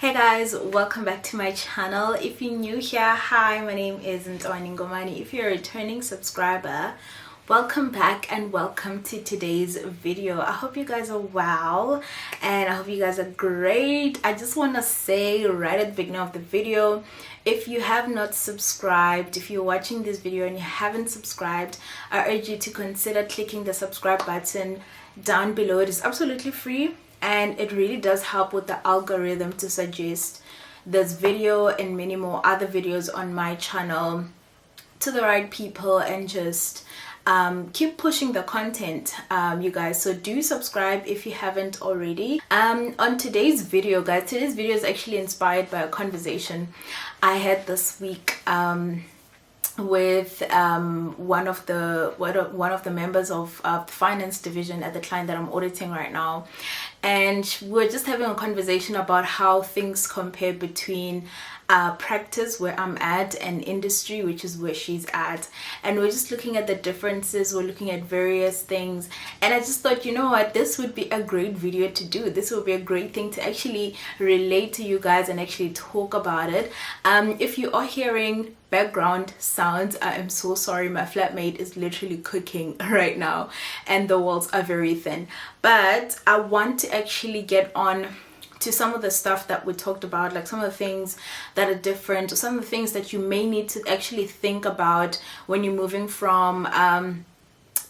Hey guys, welcome back to my channel. If you're new here, hi, my name is Ntwaniengomane. If you're a returning subscriber, welcome back and welcome to today's video. I hope you guys are well and I hope you guys are great. I just want to say right at the beginning of the video, if you have not subscribed, if you're watching this video and you haven't subscribed, I urge you to consider clicking the subscribe button down below. It is absolutely free and it really does help with the algorithm to suggest this video and many more other videos on my channel to the right people and just keep pushing the content, you guys. So do subscribe if you haven't already. On today's video, guys, today's video is actually inspired by a conversation I had this week with one of the members of the finance division at the client that I'm auditing right now, and we're just having a conversation about how things compare between practice, where I'm at, and industry, which is where she's at, and we're just looking at the differences. We're looking at various things, and I just thought, you know what, this would be a great video to do. This would be a great thing to actually relate to you guys and actually talk about it. If you are hearing background sounds, I am so sorry. My flatmate is literally cooking right now and the walls are very thin, but I want to actually get on to some of the stuff that we talked about, like some of the things that are different, or some of the things that you may need to actually think about when you're moving from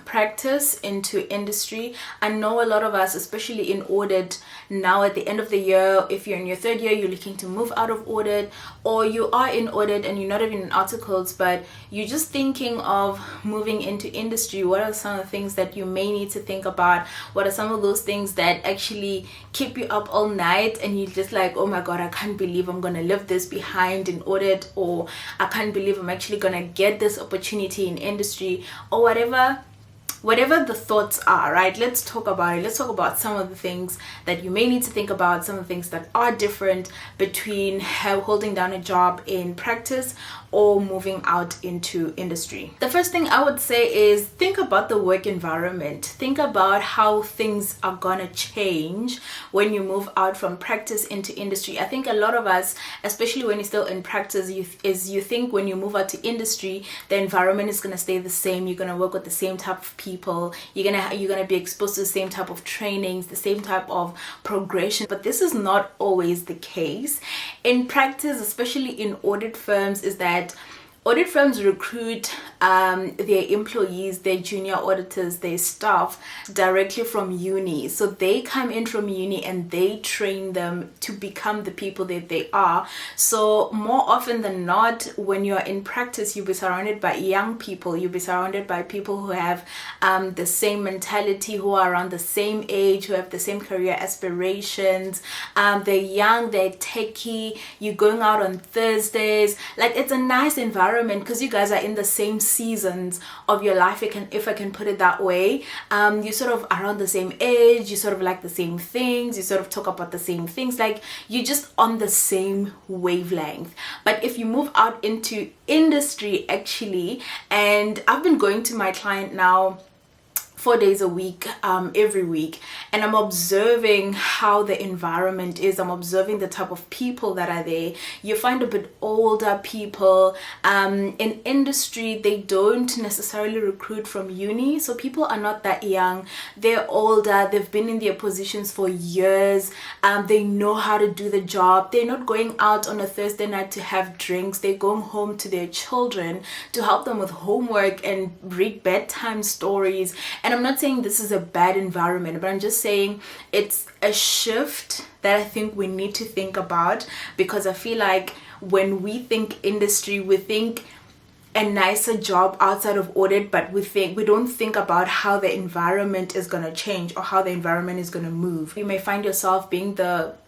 practice into industry. I know a lot of us, especially in audit now at the end of the year, if you're in your third year, you're looking to move out of audit, or you are in audit and you're not even in articles, but you're just thinking of moving into industry. What are some of the things that you may need to think about? What are some of those things that actually keep you up all night and you're just like, oh my god, I can't believe I'm gonna leave this behind in audit, or I can't believe I'm actually gonna get this opportunity in industry, or whatever the thoughts are, right? Let's talk about it. Let's talk about some of the things that you may need to think about, some of the things that are different between holding down a job in practice or moving out into industry. The first thing I would say is think about the work environment. Think about how things are gonna change when you move out from practice into industry. I think a lot of us, especially when you're still in practice, you think when you move out to industry, the environment is gonna stay the same. You're gonna work with the same type of people. You're gonna be exposed to the same type of trainings, the same type of progression. But this is not always the case in practice, especially in audit firms. Is that audit firms recruit their employees, their junior auditors, their staff directly from uni. So they come in from uni and they train them to become the people that they are. So more often than not, when you're in practice, you'll be surrounded by young people. You'll be surrounded by people who have the same mentality, who are around the same age, who have the same career aspirations. They're young, they're techie. You're going out on Thursdays. Like, it's a nice environment because you guys are in the same seasons of your life, if I can put it that way. You're sort of around the same age, you sort of like the same things, you sort of talk about the same things, like you're just on the same wavelength. But if you move out into industry, actually, and I've been going to my client now 4 days a week, every week, and I'm observing how the environment is. I'm observing the type of people that are there. You find a bit older people. In industry, they don't necessarily recruit from uni, so people are not that young. They're older, they've been in their positions for years. They know how to do the job. They're not going out on a Thursday night to have drinks. They're going home to their children to help them with homework and read bedtime stories. And I'm not saying this is a bad environment, but I'm just saying it's a shift that I think we need to think about, because I feel like when we think industry, we think a nicer job outside of audit, but we don't think about how the environment is going to change or how the environment is going to move. You may find yourself being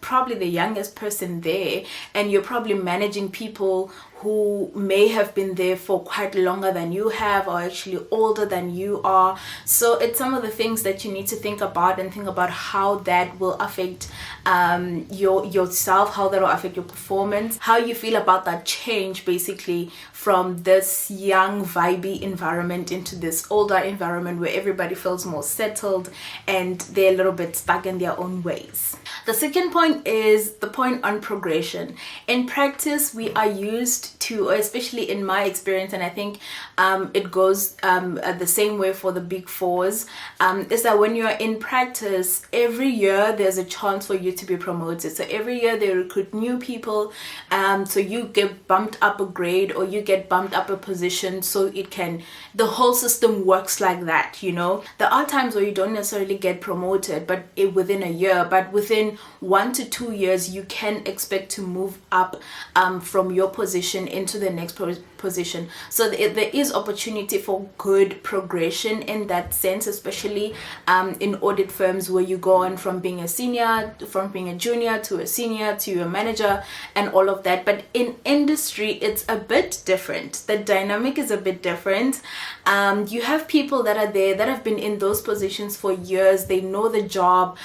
probably the youngest person there, and you're probably managing people who may have been there for quite longer than you have, or actually older than you are. So it's some of the things that you need to think about, and think about how that will affect yourself, how that will affect your performance, how you feel about that change, basically from this young vibey environment into this older environment where everybody feels more settled and they're a little bit stuck in their own ways. The second point is the point on progression. In practice, we are used to, especially in my experience, and I think it goes the same way for the big fours, is that when you're in practice, every year there's a chance for you to be promoted. So every year they recruit new people, so you get bumped up a grade or you get bumped up a position, so the whole system works like that. There are times where you don't necessarily get promoted but within a year, but within 1 to 2 years you can expect to move up from your position into the next position. So there is opportunity for good progression in that sense, especially in audit firms, where you go on from being a senior, from being a junior to a senior to a manager and all of that. But in industry it's a bit different. The dynamic is a bit different. You have people that are there that have been in those positions for years. They know the job.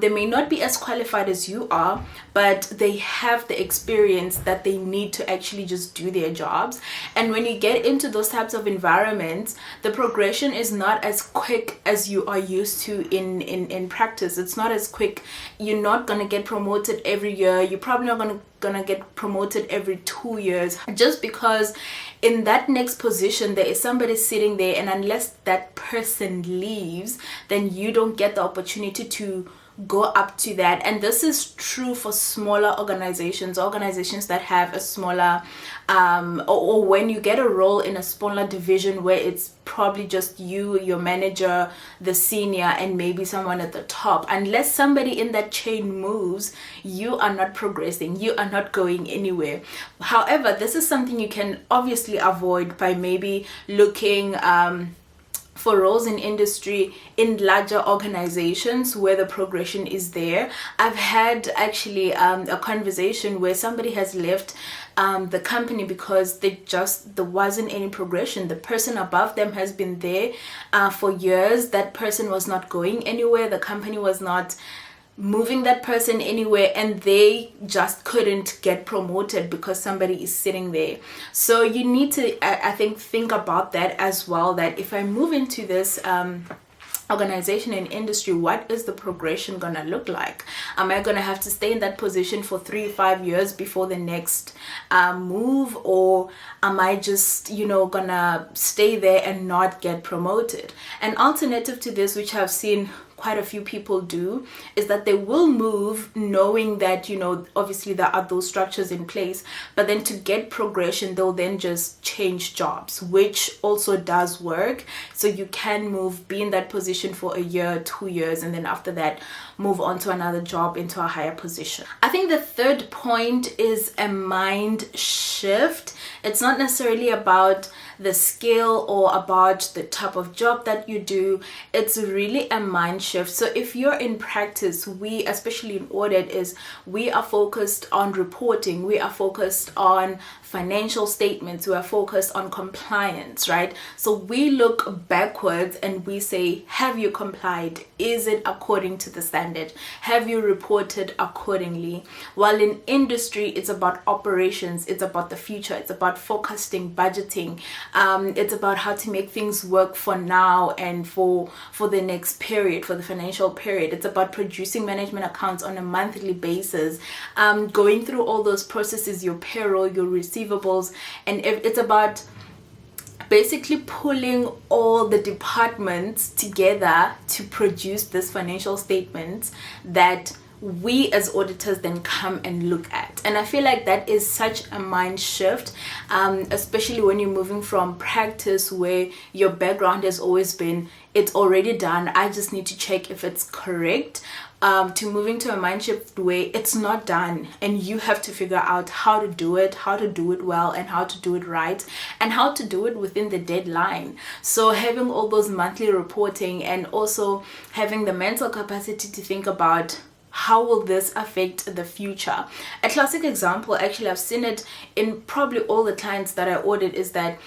They may not be as qualified as you are, but they have the experience that they need to actually just do their jobs. And when you get into those types of environments, the progression is not as quick as you are used to in practice. It's not as quick. You're not going to get promoted every year. You're probably not gonna get promoted every 2 years, just because in that next position there is somebody sitting there, and unless that person leaves, then you don't get the opportunity to go up to that. And this is true for smaller organizations that have a smaller or when you get a role in a smaller division where it's probably just you, your manager, the senior, and maybe someone at the top. Unless somebody in that chain moves, you are not progressing, you are not going anywhere. However, this is something you can obviously avoid by maybe looking for roles in industry in larger organizations where the progression is there. I've had actually a conversation where somebody has left the company because there wasn't any progression. The person above them has been there for years. That person was not going anywhere. The company was not moving that person anywhere, and they just couldn't get promoted because somebody is sitting there. So you need to I think about that as well, that if I move into this organization and industry, what is the progression gonna look like? Am I gonna have to stay in that position for 3-5 years before the next move, or am I just gonna stay there and not get promoted? An alternative to this, which I've seen quite a few people do, is that they will move knowing that obviously there are those structures in place, but then to get progression they'll then just change jobs, which also does work. So you can be in that position for a year, 2 years, and then after that move on to another job into a higher position. I think the third point is a mind shift. It's not necessarily about the skill or about the type of job that you do. It's really a mind shift. So if you're in practice, we, especially in audit, we are focused on reporting, we are focused on financial statements, we are focused on compliance, right? So we look backwards and we say, have you complied? Is it according to the standard? Have you reported accordingly? While in industry, it's about operations, it's about the future, it's about forecasting, budgeting, it's about how to make things work for now and for the next period, for the financial period. It's about producing management accounts on a monthly basis, going through all those processes, your payroll, your receivables, and it's about basically pulling all the departments together to produce this financial statements that we as auditors then come and look at. And I feel like that is such a mind shift, especially when you're moving from practice where your background has always been, it's already done, I just need to check if it's correct, to moving to a mind shift where it's not done and you have to figure out how to do it well, and how to do it right, and how to do it within the deadline. So having all those monthly reporting, and also having the mental capacity to think about how will this affect the future? A classic example, actually I've seen it in probably all the clients that I audit, is that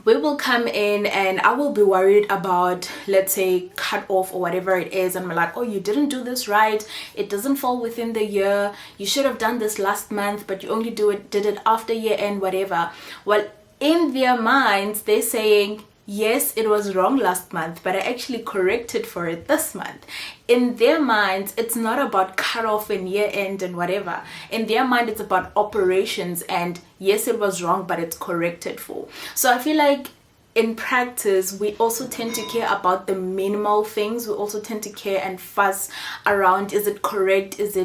we will come in and I will be worried about, let's say, cut off or whatever it is, and I'm like, oh, you didn't do this right, it doesn't fall within the year, you should have done this last month, but you only did it after year end, whatever. Well, in their minds they're saying, yes, it was wrong last month, but I actually corrected for it this month. In their minds, it's not about cutoff and year end and whatever. In their mind, it's about operations, and yes, it was wrong, but it's corrected for. So I feel like in practice, we also tend to care about the minimal things. We also tend to care and fuss around, is it correct? Is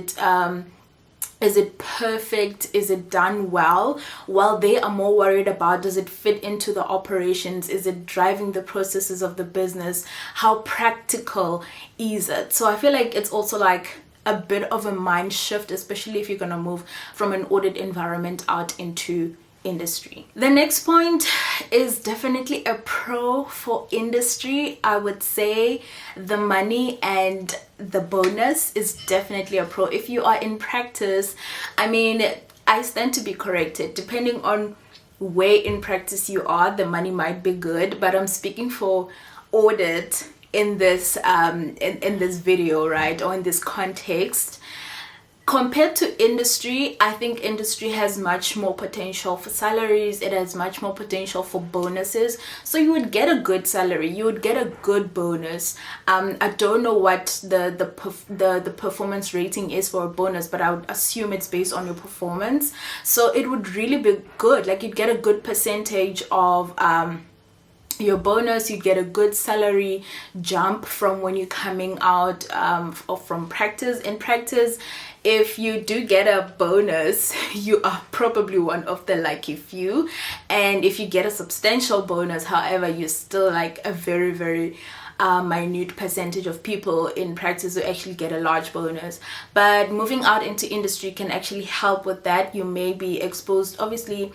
it perfect? Is it done well? While they are more worried about, does it fit into the operations? Is it driving the processes of the business? How practical is it? So I feel like it's also like a bit of a mind shift, especially if you're going to move from an audit environment out into industry. The next point is definitely a pro for industry. I would say the money and the bonus is definitely a pro. If you are in practice, I mean, I stand to be corrected. Depending on where in practice you are, the money might be good, but I'm speaking for audit in this in this video, right, or in this context. Compared to industry, I think industry has much more potential for salaries. It has much more potential for bonuses. So you would get a good salary, you would get a good bonus. I don't know what the performance rating is for a bonus, but I would assume it's based on your performance. So it would really be good. Like, you'd get a good percentage of your bonus, you'd get a good salary jump from when you're coming out or from practice. In practice, if you do get a bonus, you are probably one of the lucky few. And if you get a substantial bonus, however, you're still like a very, very minute percentage of people in practice who actually get a large bonus. But moving out into industry can actually help with that. You may be exposed, obviously,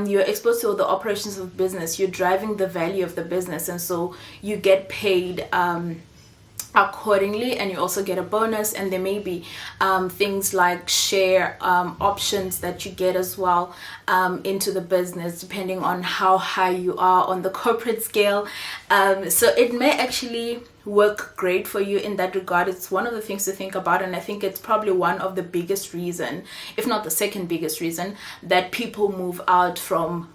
you're exposed to all the operations of business, you're driving the value of the business, and so you get paid accordingly, and you also get a bonus. And there may be things like share options that you get as well into the business, depending on how high you are on the corporate scale. So it may actually work great for you in that regard. It's one of the things to think about, and I think it's probably one of the biggest reason, if not the second biggest reason, that people move out from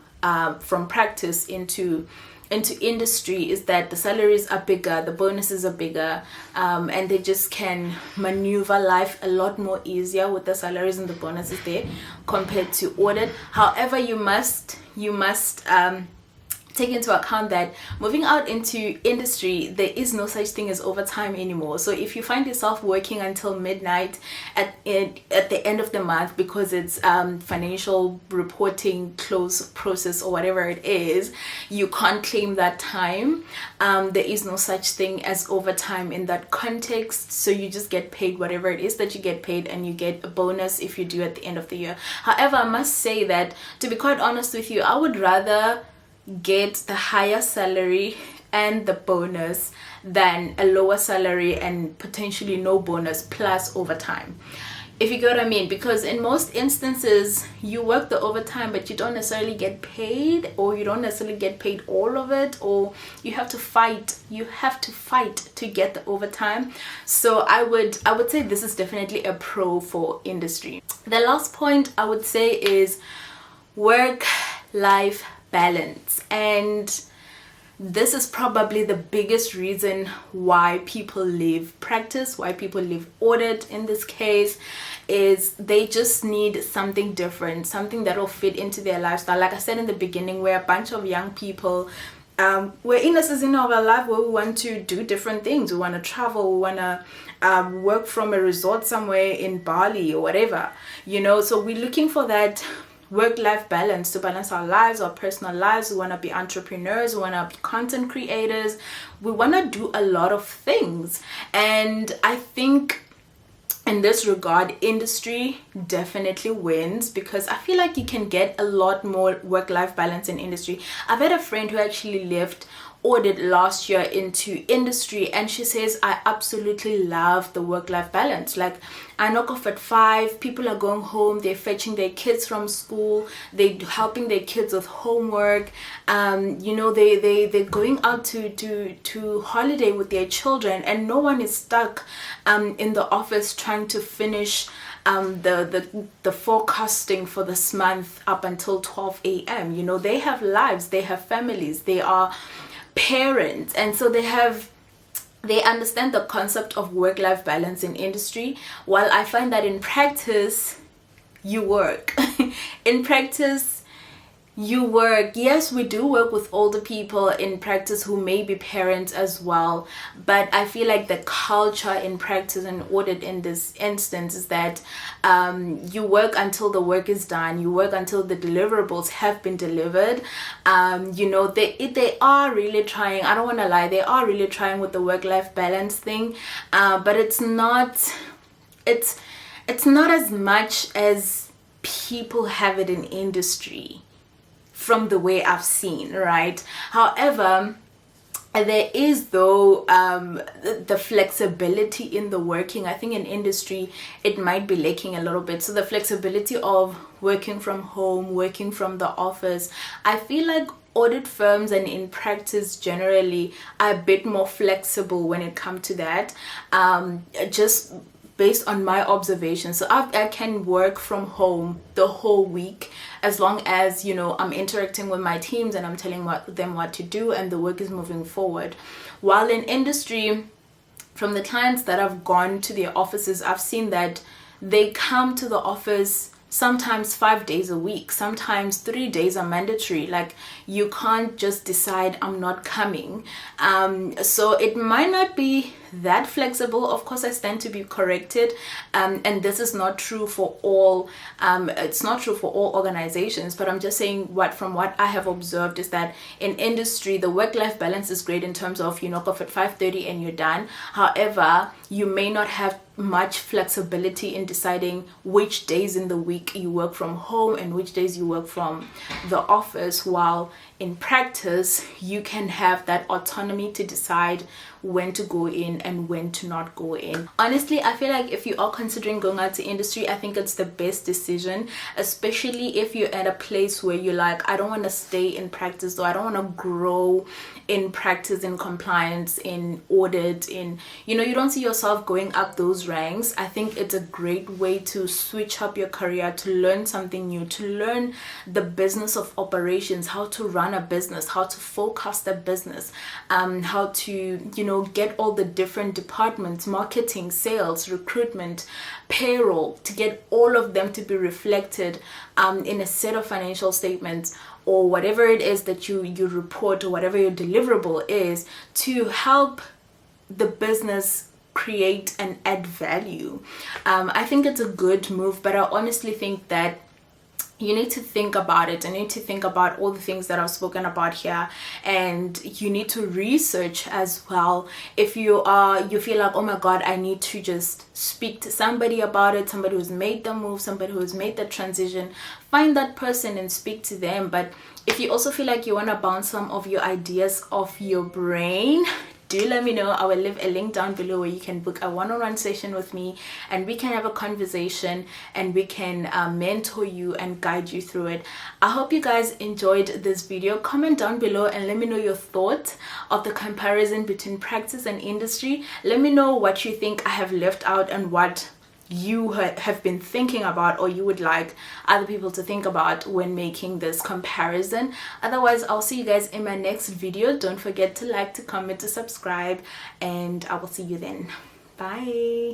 practice into industry, is that the salaries are bigger, the bonuses are bigger, and they just can maneuver life a lot more easier with the salaries and the bonuses there compared to audit. However, you must take into account that moving out into industry, there is no such thing as overtime anymore. So if you find yourself working until midnight at the end of the month because it's financial reporting close process or whatever it is, you can't claim that time. There is no such thing as overtime in that context. So you just get paid whatever it is that you get paid, and you get a bonus if you do at the end of the year. However, I must say that, to be quite honest with you, I would rather get the higher salary and the bonus than a lower salary and potentially no bonus plus overtime, if you get what I mean. Because in most instances, you work the overtime but you don't necessarily get paid, or you don't necessarily get paid all of it, or you have to fight to get the overtime. So I would say this is definitely a pro for industry. The last point I would say is work-life balance, and this is probably the biggest reason why people leave practice, why people leave audit in this case, is they just need something different, something that will fit into their lifestyle. Like I said in the beginning, we're a bunch of young people. We're in a season of our life where we want to do different things. We want to travel, we want to work from a resort somewhere in Bali or whatever, so we're looking for that work-life balance to balance our lives, our personal lives. We want to be entrepreneurs, we want to be content creators, we want to do a lot of things. And I think in this regard, industry definitely wins, because I feel like you can get a lot more work-life balance in industry. I've had a friend who actually left audit last year into industry, and she says, I absolutely love the work-life balance. Like, I knock off at 5, people are going home, they're fetching their kids from school, they're helping their kids with homework, they're going out to holiday with their children, and no one is stuck in the office trying to finish the forecasting for this month up until 12 a.m. They have lives, they have families, they are parents, and so they understand the concept of work-life balance in industry, while I find that in practice you work. In practice you work. Yes, we do work with older people in practice who may be parents as well, but I feel like the culture in practice and audit in this instance is that you work until the work is done, you work until the deliverables have been delivered. They are really trying, I don't want to lie, they are really trying with the work-life balance thing, but it's not as much as people have it in industry, from the way I've seen, right? However, there is though the flexibility in the working. I think in industry it might be lacking a little bit. So the flexibility of working from home, working from the office, I feel like audit firms and in practice generally are a bit more flexible when it comes to that. Just based on my observations. So I can work from home the whole week as long as, I'm interacting with my teams and I'm telling them what to do and the work is moving forward. While in industry, from the clients that have gone to their offices, I've seen that they come to the office sometimes 5 days a week, sometimes 3 days are mandatory. Like, you can't just decide I'm not coming. So it might not be that flexible. Of course, I stand to be corrected, and this is not true for all. It's not true for all organizations, but I'm just saying from what I have observed is that in industry the work-life balance is great in terms of you knock off at 5:30 and you're done. However, you may not have much flexibility in deciding which days in the week you work from home and which days you work from the office, while in practice you can have that autonomy to decide when to go in and when to not go in. Honestly, I feel like if you are considering going out to industry, I think it's the best decision, especially if you're at a place where you're like, I don't want to stay in practice, or I don't want to grow in practice, in compliance, in audit, you don't see yourself going up those ranks. I think it's a great way to switch up your career, to learn something new, to learn the business of operations, how to run a business, how to forecast a business, how to get all the different departments, marketing, sales, recruitment, payroll, to get all of them to be reflected in a set of financial statements, or whatever it is that you report, or whatever your deliverable is, to help the business create and add value. I think it's a good move, but I honestly think that you need to think about it. I need to think about all the things that I've spoken about here, and you need to research as well. If you feel like, oh my god, I need to just speak to somebody about it, somebody who's made the move, somebody who's made the transition, find that person and speak to them. But if you also feel like you want to bounce some of your ideas off your brain, do let me know. I will leave a link down below where you can book a one-on-one session with me, and we can have a conversation, and we can mentor you and guide you through it. I hope you guys enjoyed this video. Comment down below and let me know your thoughts of the comparison between practice and industry. Let me know what you think I have left out and what you have been thinking about, or you would like other people to think about when making this comparison. Otherwise, I'll see you guys in my next video. Don't forget to like, to comment, to subscribe, and I will see you then. Bye.